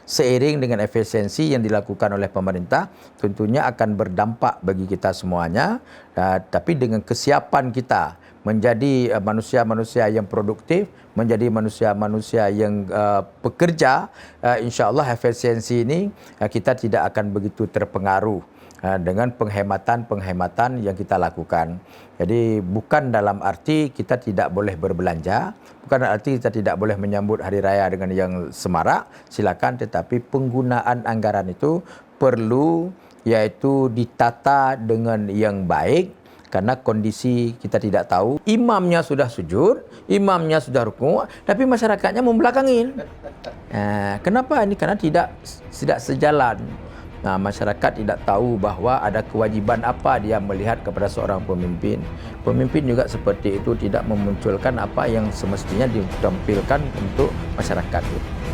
seiring dengan efisiensi yang dilakukan oleh pemerintah, tentunya akan berdampak bagi kita semuanya. Tapi dengan kesiapan kita menjadi manusia-manusia yang produktif, menjadi manusia-manusia yang pekerja, insya-Allah efisiensi ini kita tidak akan begitu terpengaruh dengan penghematan-penghematan yang kita lakukan. Jadi bukan dalam arti kita tidak boleh berbelanja, bukan arti kita tidak boleh menyambut hari raya dengan yang semarak, silakan, tetapi penggunaan anggaran itu perlu yaitu ditata dengan yang baik, karena kondisi kita tidak tahu. Imamnya sudah sujud, imamnya sudah rukuk, tapi masyarakatnya membelakangin. Kenapa ini? Karena tidak sejalan. Masyarakat tidak tahu bahawa ada kewajiban apa dia melihat kepada seorang pemimpin. Pemimpin juga seperti itu, tidak memunculkan apa yang semestinya ditampilkan untuk masyarakat itu.